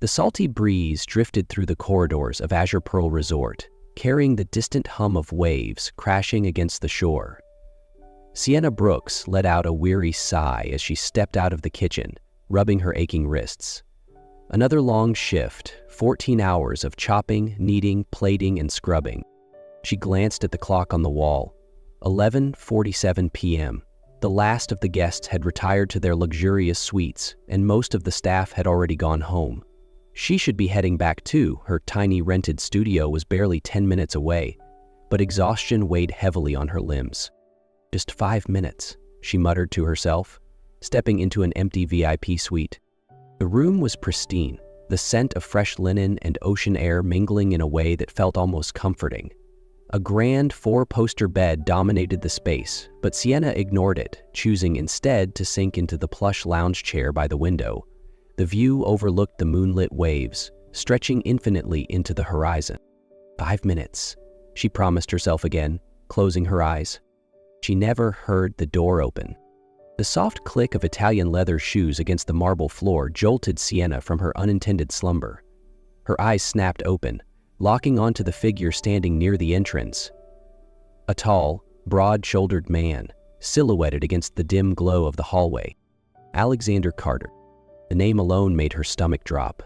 The salty breeze drifted through the corridors of Azure Pearl Resort, carrying the distant hum of waves crashing against the shore. Sienna Brooks let out a weary sigh as she stepped out of the kitchen, rubbing her aching wrists. Another long shift, 14 hours of chopping, kneading, plating, and scrubbing. She glanced at the clock on the wall. 11:47 p.m. The last of the guests had retired to their luxurious suites, and most of the staff had already gone home. She should be heading back too. Her tiny rented studio was barely 10 minutes away, but exhaustion weighed heavily on her limbs. Just 5 minutes, she muttered to herself, stepping into an empty VIP suite. The room was pristine, the scent of fresh linen and ocean air mingling in a way that felt almost comforting. A grand 4-poster bed dominated the space, but Sienna ignored it, choosing instead to sink into the plush lounge chair by the window. The view overlooked the moonlit waves, stretching infinitely into the horizon. 5 minutes, she promised herself again, closing her eyes. She never heard the door open. The soft click of Italian leather shoes against the marble floor jolted Sienna from her unintended slumber. Her eyes snapped open, locking onto the figure standing near the entrance. A tall, broad-shouldered man, silhouetted against the dim glow of the hallway. Alexander Carter. The name alone made her stomach drop.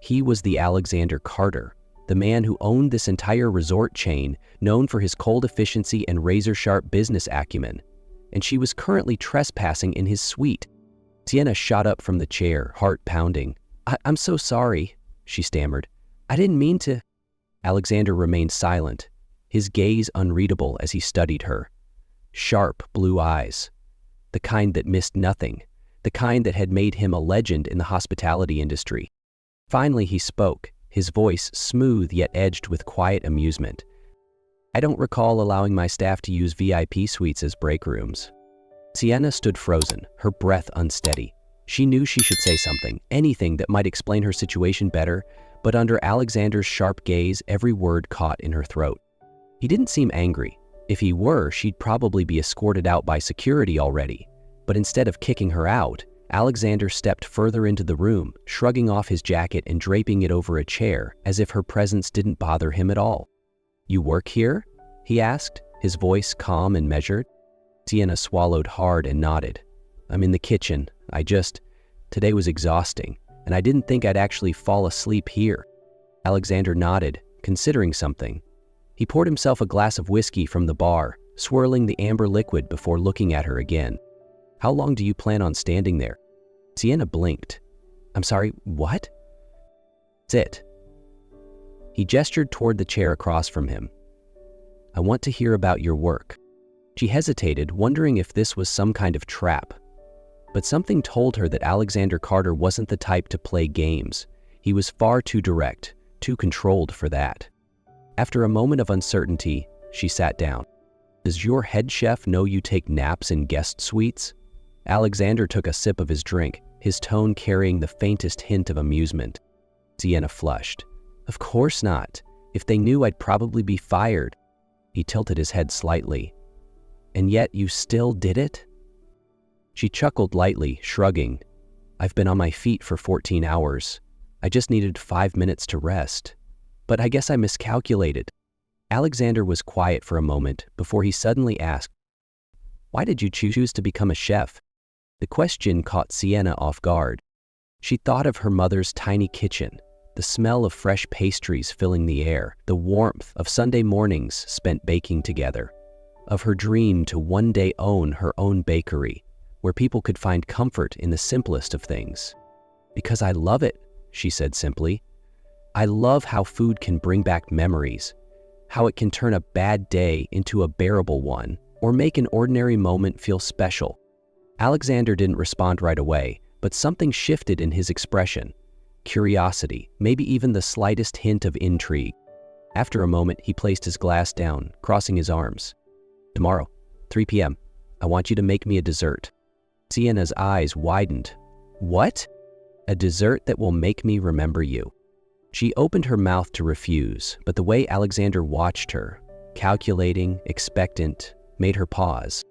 He was the Alexander Carter, the man who owned this entire resort chain, known for his cold efficiency and razor-sharp business acumen. And she was currently trespassing in his suite. Sienna shot up from the chair, heart pounding. I'm so sorry, she stammered. I didn't mean to. Alexander remained silent, his gaze unreadable as he studied her. Sharp blue eyes, the kind that missed nothing, the kind that had made him a legend in the hospitality industry. Finally he spoke, his voice smooth yet edged with quiet amusement. I don't recall allowing my staff to use VIP suites as break rooms. Sienna stood frozen, her breath unsteady. She knew she should say something, anything that might explain her situation better, but under Alexander's sharp gaze, every word caught in her throat. He didn't seem angry. If he were, she'd probably be escorted out by security already. But instead of kicking her out, Alexander stepped further into the room, shrugging off his jacket and draping it over a chair, as if her presence didn't bother him at all. You work here? He asked, his voice calm and measured. Sienna swallowed hard and nodded. I'm in the kitchen. Today was exhausting, and I didn't think I'd actually fall asleep here. Alexander nodded, considering something. He poured himself a glass of whiskey from the bar, swirling the amber liquid before looking at her again. How long do you plan on standing there? Sienna blinked. I'm sorry, what? Sit. He gestured toward the chair across from him. I want to hear about your work. She hesitated, wondering if this was some kind of trap. But something told her that Alexander Carter wasn't the type to play games. He was far too direct, too controlled for that. After a moment of uncertainty, she sat down. Does your head chef know you take naps in guest suites? Alexander took a sip of his drink, his tone carrying the faintest hint of amusement. Sienna flushed. Of course not. If they knew, I'd probably be fired. He tilted his head slightly. And yet you still did it? She chuckled lightly, shrugging. I've been on my feet for 14 hours. I just needed 5 minutes to rest. But I guess I miscalculated. Alexander was quiet for a moment before he suddenly asked, why did you choose to become a chef? The question caught Sienna off guard. She thought of her mother's tiny kitchen, the smell of fresh pastries filling the air, the warmth of Sunday mornings spent baking together, of her dream to one day own her own bakery, where people could find comfort in the simplest of things. Because I love it, she said simply. I love how food can bring back memories, how it can turn a bad day into a bearable one, or make an ordinary moment feel special. Alexander didn't respond right away, but something shifted in his expression. Curiosity, maybe even the slightest hint of intrigue. After a moment, he placed his glass down, crossing his arms. Tomorrow, 3 p.m., I want you to make me a dessert. Sienna's eyes widened. What? A dessert that will make me remember you. She opened her mouth to refuse, but the way Alexander watched her, calculating, expectant, made her pause.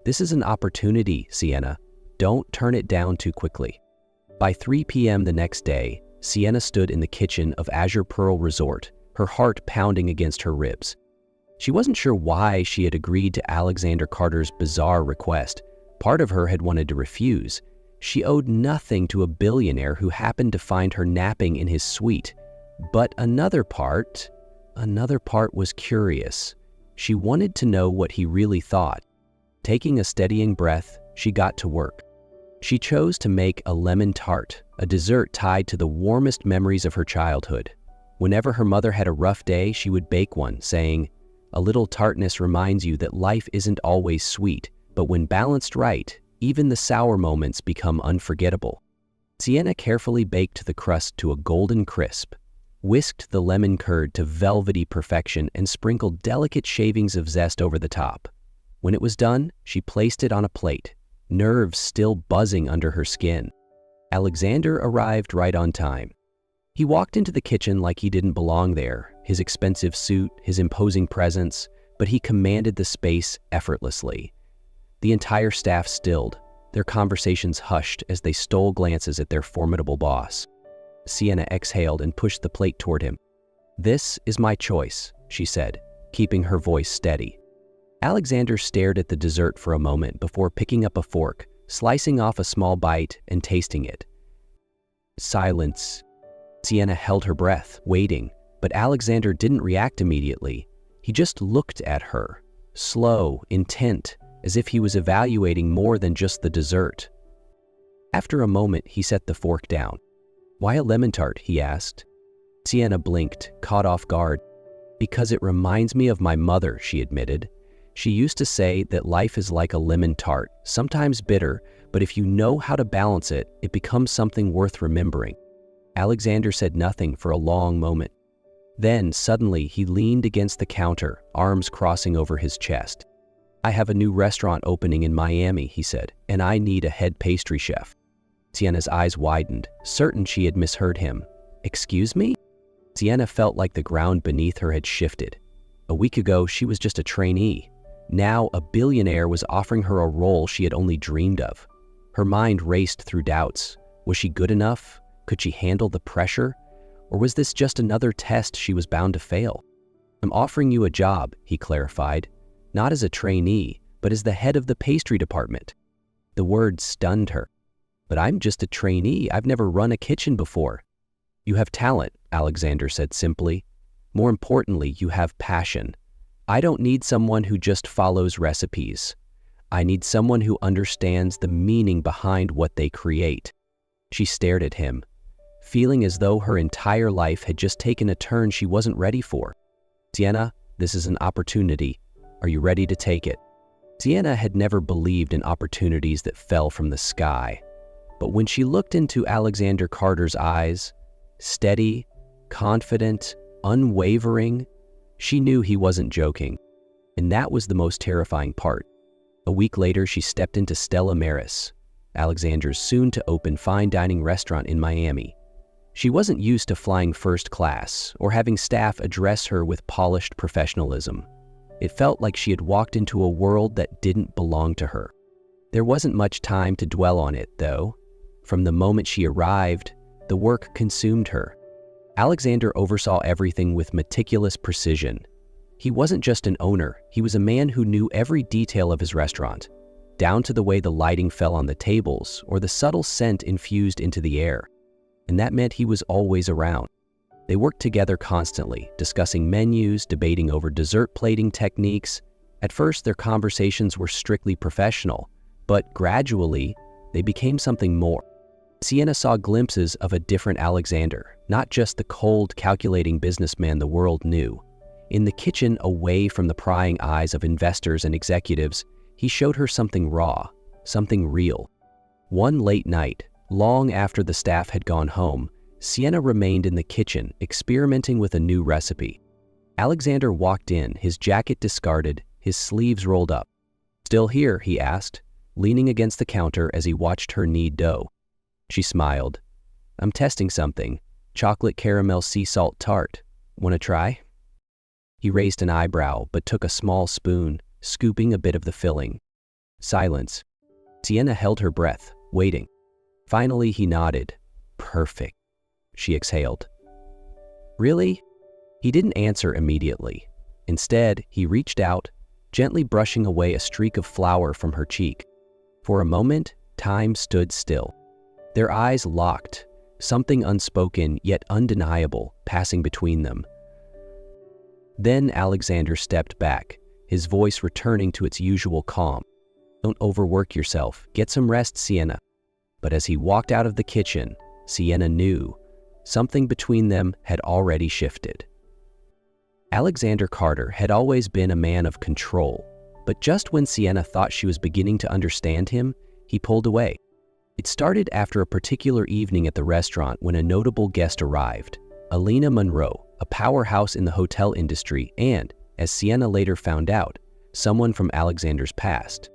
This is an opportunity, Sienna. Don't turn it down too quickly. By 3 p.m. the next day, Sienna stood in the kitchen of Azure Pearl Resort, her heart pounding against her ribs. She wasn't sure why she had agreed to Alexander Carter's bizarre request. Part of her had wanted to refuse. She owed nothing to a billionaire who happened to find her napping in his suite. But another part was curious. She wanted to know what he really thought. Taking a steadying breath, she got to work. She chose to make a lemon tart, a dessert tied to the warmest memories of her childhood. Whenever her mother had a rough day, she would bake one, saying, "A little tartness reminds you that life isn't always sweet, but when balanced right, even the sour moments become unforgettable." Sienna carefully baked the crust to a golden crisp, whisked the lemon curd to velvety perfection, and sprinkled delicate shavings of zest over the top. When it was done, she placed it on a plate, nerves still buzzing under her skin. Alexander arrived right on time. He walked into the kitchen like he didn't belong there, his expensive suit, his imposing presence, but he commanded the space effortlessly. The entire staff stilled, their conversations hushed as they stole glances at their formidable boss. Sienna exhaled and pushed the plate toward him. "This is my choice," she said, keeping her voice steady. Alexander stared at the dessert for a moment before picking up a fork, slicing off a small bite and tasting it. Silence. Sienna held her breath, waiting, but Alexander didn't react immediately. He just looked at her, slow, intent, as if he was evaluating more than just the dessert. After a moment, he set the fork down. "Why a lemon tart?" he asked. Sienna blinked, caught off guard. "Because it reminds me of my mother," she admitted. "She used to say that life is like a lemon tart, sometimes bitter, but if you know how to balance it, it becomes something worth remembering." Alexander said nothing for a long moment. Then, suddenly, he leaned against the counter, arms crossing over his chest. "I have a new restaurant opening in Miami," he said, "and I need a head pastry chef." Sienna's eyes widened, certain she had misheard him. "Excuse me?" Sienna felt like the ground beneath her had shifted. A week ago, she was just a trainee. Now, a billionaire was offering her a role she had only dreamed of. Her mind raced through doubts. Was she good enough? Could she handle the pressure? Or was this just another test she was bound to fail? "I'm offering you a job," he clarified, "not as a trainee, but as the head of the pastry department." The word stunned her. "But I'm just a trainee. I've never run a kitchen before." "You have talent," Alexander said simply. "More importantly, you have passion. I don't need someone who just follows recipes. I need someone who understands the meaning behind what they create." She stared at him, feeling as though her entire life had just taken a turn she wasn't ready for. "Sienna, this is an opportunity. Are you ready to take it?" Sienna had never believed in opportunities that fell from the sky. But when she looked into Alexander Carter's eyes, steady, confident, unwavering, she knew he wasn't joking. And that was the most terrifying part. A week later, she stepped into Billionaire'S, Alexander's soon-to-open fine dining restaurant in Miami. She wasn't used to flying first class or having staff address her with polished professionalism. It felt like she had walked into a world that didn't belong to her. There wasn't much time to dwell on it, though. From the moment she arrived, the work consumed her. Alexander oversaw everything with meticulous precision. He wasn't just an owner, he was a man who knew every detail of his restaurant, down to the way the lighting fell on the tables or the subtle scent infused into the air. And that meant he was always around. They worked together constantly, discussing menus, debating over dessert plating techniques. At first, their conversations were strictly professional, but gradually, they became something more. Sienna saw glimpses of a different Alexander, not just the cold, calculating businessman the world knew. In the kitchen, away from the prying eyes of investors and executives, he showed her something raw, something real. One late night, long after the staff had gone home, Sienna remained in the kitchen, experimenting with a new recipe. Alexander walked in, his jacket discarded, his sleeves rolled up. "Still here?" he asked, leaning against the counter as he watched her knead dough. She smiled. "I'm testing something. Chocolate caramel sea salt tart. Want to try?" He raised an eyebrow, but took a small spoon, scooping a bit of the filling. Silence. Sienna held her breath, waiting. Finally, he nodded. "Perfect." she exhaled. Really? He didn't answer immediately. Instead, he reached out, gently brushing away a streak of flour from her cheek. For a moment, time stood still. Their eyes locked, something unspoken yet undeniable passing between them. Then Alexander stepped back, his voice returning to its usual calm. "Don't overwork yourself. Get some rest, Sienna." But as he walked out of the kitchen, Sienna knew something between them had already shifted. Alexander Carter had always been a man of control, but just when Sienna thought she was beginning to understand him, he pulled away. It started after a particular evening at the restaurant when a notable guest arrived, Elena Monroe, a powerhouse in the hotel industry and, as Sienna later found out, someone from Alexander's past.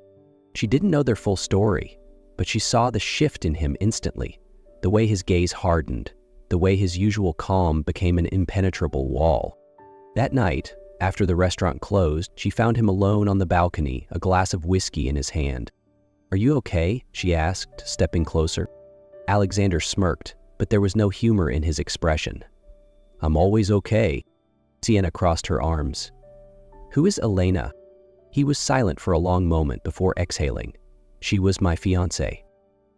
She didn't know their full story, but she saw the shift in him instantly, the way his gaze hardened, the way his usual calm became an impenetrable wall. That night, after the restaurant closed, she found him alone on the balcony, a glass of whiskey in his hand. "Are you okay?" she asked, stepping closer. Alexander smirked, but there was no humor in his expression. "I'm always okay." Sienna crossed her arms. "Who is Elena?" He was silent for a long moment before exhaling. "She was my fiancée."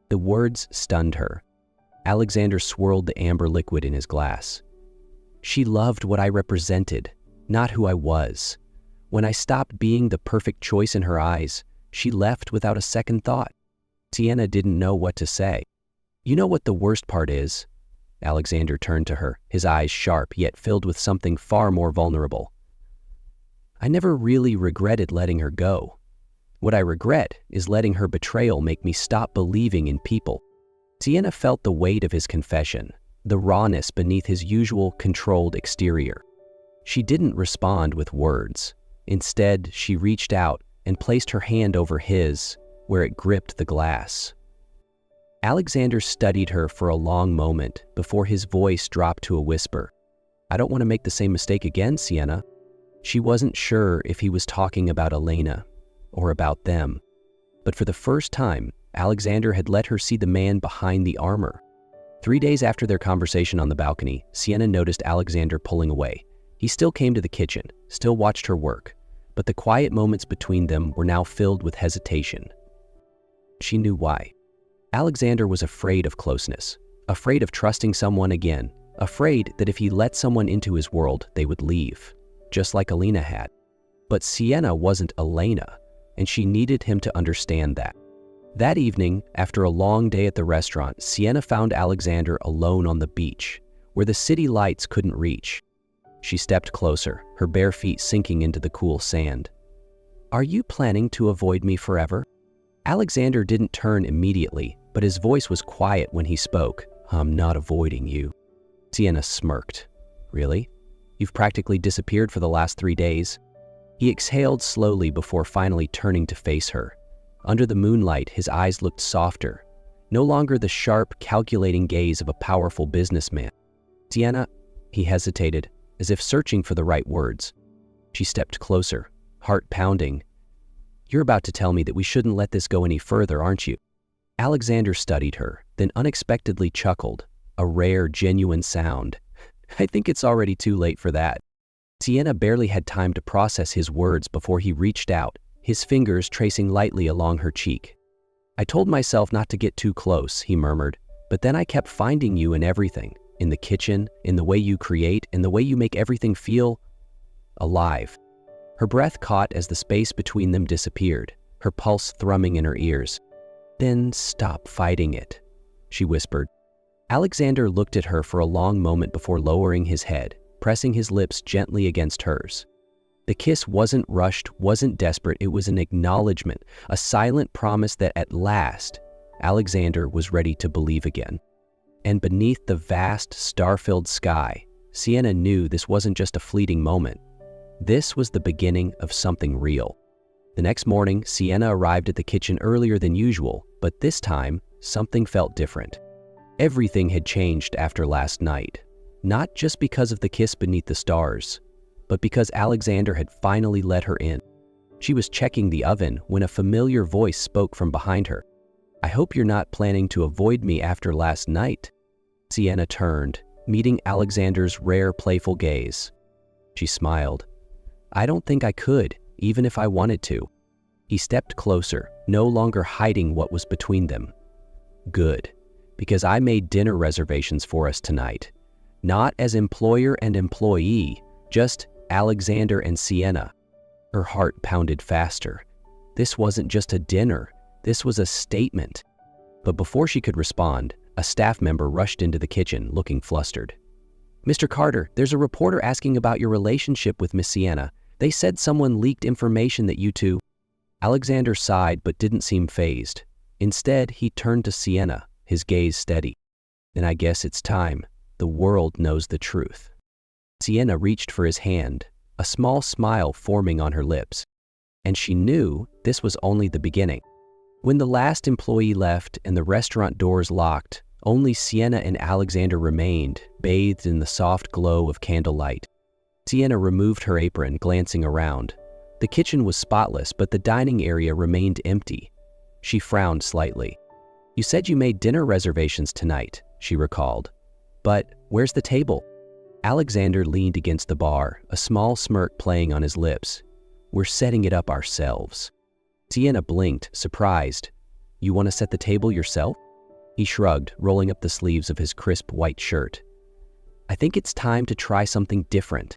The words stunned her. Alexander swirled the amber liquid in his glass. "She loved what I represented, not who I was. When I stopped being the perfect choice in her eyes, she left without a second thought." Sienna didn't know what to say. "You know what the worst part is?" Alexander turned to her, his eyes sharp yet filled with something far more vulnerable. "I never really regretted letting her go. What I regret is letting her betrayal make me stop believing in people." Sienna felt the weight of his confession, the rawness beneath his usual controlled exterior. She didn't respond with words. Instead, she reached out and placed her hand over his, where it gripped the glass. Alexander studied her for a long moment before his voice dropped to a whisper. "I don't want to make the same mistake again, Sienna." She wasn't sure if he was talking about Elena or about them, but for the first time, Alexander had let her see the man behind the armor. 3 days after their conversation on the balcony, Sienna noticed Alexander pulling away. He still came to the kitchen, still watched her work, but the quiet moments between them were now filled with hesitation. She knew why. Alexander was afraid of closeness, afraid of trusting someone again, afraid that if he let someone into his world, they would leave, just like Elena had. But Sienna wasn't Elena, and she needed him to understand that. That evening, after a long day at the restaurant, Sienna found Alexander alone on the beach, where the city lights couldn't reach. She stepped closer, her bare feet sinking into the cool sand. "Are you planning to avoid me forever?" Alexander didn't turn immediately, but his voice was quiet when he spoke. "I'm not avoiding you." Sienna smirked. "Really? You've practically disappeared for the last 3 days." He exhaled slowly before finally turning to face her. Under the moonlight, his eyes looked softer, no longer the sharp, calculating gaze of a powerful businessman. "Sienna," he hesitated, as if searching for the right words. She stepped closer, heart pounding. "You're about to tell me that we shouldn't let this go any further, aren't you?" Alexander studied her, then unexpectedly chuckled, a rare, genuine sound. "I think it's already too late for that." Sienna barely had time to process his words before he reached out, his fingers tracing lightly along her cheek. "I told myself not to get too close," he murmured, "but then I kept finding you in everything, in the kitchen, in the way you create, in the way you make everything feel alive." Her breath caught as the space between them disappeared, her pulse thrumming in her ears. "Then stop fighting it," she whispered. Alexander looked at her for a long moment before lowering his head, pressing his lips gently against hers. The kiss wasn't rushed, wasn't desperate, it was an acknowledgement, a silent promise that at last, Alexander was ready to believe again. And beneath the vast, star-filled sky, Sienna knew this wasn't just a fleeting moment. This was the beginning of something real. The next morning, Sienna arrived at the kitchen earlier than usual, but this time, something felt different. Everything had changed after last night, not just because of the kiss beneath the stars, but because Alexander had finally let her in. She was checking the oven when a familiar voice spoke from behind her. "I hope you're not planning to avoid me after last night." Sienna turned, meeting Alexander's rare, playful gaze. She smiled. "I don't think I could, even if I wanted to." He stepped closer, no longer hiding what was between them. "Good, because I made dinner reservations for us tonight. Not as employer and employee, just Alexander and Sienna." Her heart pounded faster. This wasn't just a dinner, this was a statement. But before she could respond, a staff member rushed into the kitchen, looking flustered. "Mr. Carter, there's a reporter asking about your relationship with Miss Sienna. They said someone leaked information that you two—" Alexander sighed but didn't seem fazed. Instead, he turned to Sienna, his gaze steady. "Then I guess it's time. The world knows the truth." Sienna reached for his hand, a small smile forming on her lips. And she knew this was only the beginning. When the last employee left and the restaurant doors locked, only Sienna and Alexander remained, bathed in the soft glow of candlelight. Sienna removed her apron, glancing around. The kitchen was spotless, but the dining area remained empty. She frowned slightly. "You said you made dinner reservations tonight," she recalled. "But where's the table?" Alexander leaned against the bar, a small smirk playing on his lips. "We're setting it up ourselves." Sienna blinked, surprised. "You want to set the table yourself?" He shrugged, rolling up the sleeves of his crisp white shirt. "I think it's time to try something different."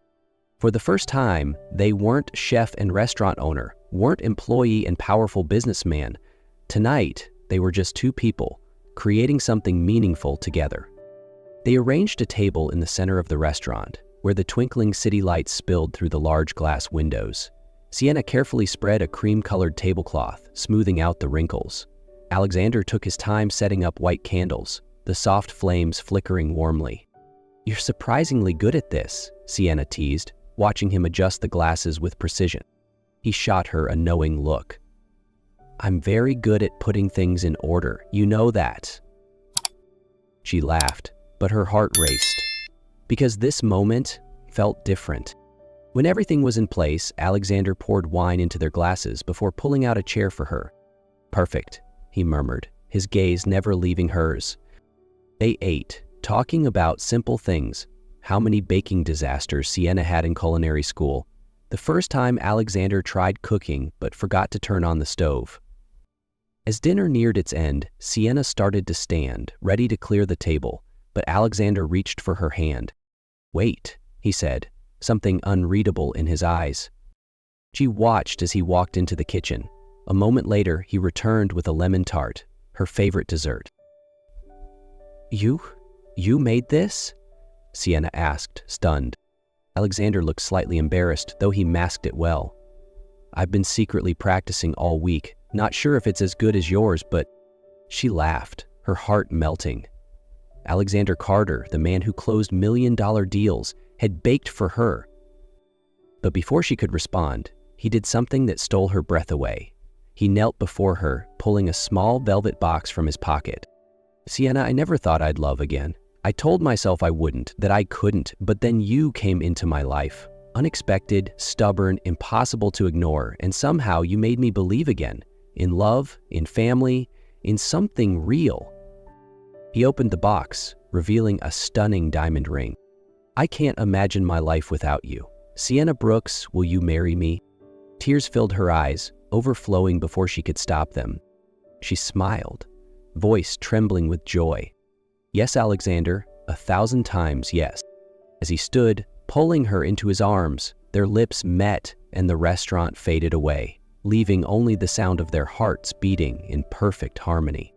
For the first time, they weren't chef and restaurant owner, weren't employee and powerful businessman. Tonight, they were just two people, creating something meaningful together. They arranged a table in the center of the restaurant, where the twinkling city lights spilled through the large glass windows. Sienna carefully spread a cream-colored tablecloth, smoothing out the wrinkles. Alexander took his time setting up white candles, the soft flames flickering warmly. "You're surprisingly good at this," Sienna teased, watching him adjust the glasses with precision. He shot her a knowing look. "I'm very good at putting things in order, you know that." She laughed, but her heart raced, because this moment felt different. When everything was in place, Alexander poured wine into their glasses before pulling out a chair for her. "Perfect," he murmured, his gaze never leaving hers. They ate, talking about simple things. How many baking disasters Sienna had in culinary school. The first time Alexander tried cooking but forgot to turn on the stove. As dinner neared its end, Sienna started to stand, ready to clear the table, but Alexander reached for her hand. "Wait," he said, something unreadable in his eyes. She watched as he walked into the kitchen. A moment later, he returned with a lemon tart, her favorite dessert. You made this?" Sienna asked, stunned. Alexander looked slightly embarrassed, though he masked it well. "I've been secretly practicing all week. Not sure if it's as good as yours, but—" She laughed, her heart melting. Alexander Carter, the man who closed million-dollar deals, had baked for her. But before she could respond, he did something that stole her breath away. He knelt before her, pulling a small velvet box from his pocket. "Sienna, I never thought I'd love again. I told myself I wouldn't, that I couldn't, but then you came into my life. Unexpected, stubborn, impossible to ignore, and somehow you made me believe again. In love, in family, in something real." He opened the box, revealing a stunning diamond ring. "I can't imagine my life without you. Sienna Brooks, will you marry me?" Tears filled her eyes, overflowing before she could stop them. She smiled, voice trembling with joy. "Yes, Alexander, 1,000 times yes." As he stood, pulling her into his arms, their lips met and the restaurant faded away, leaving only the sound of their hearts beating in perfect harmony.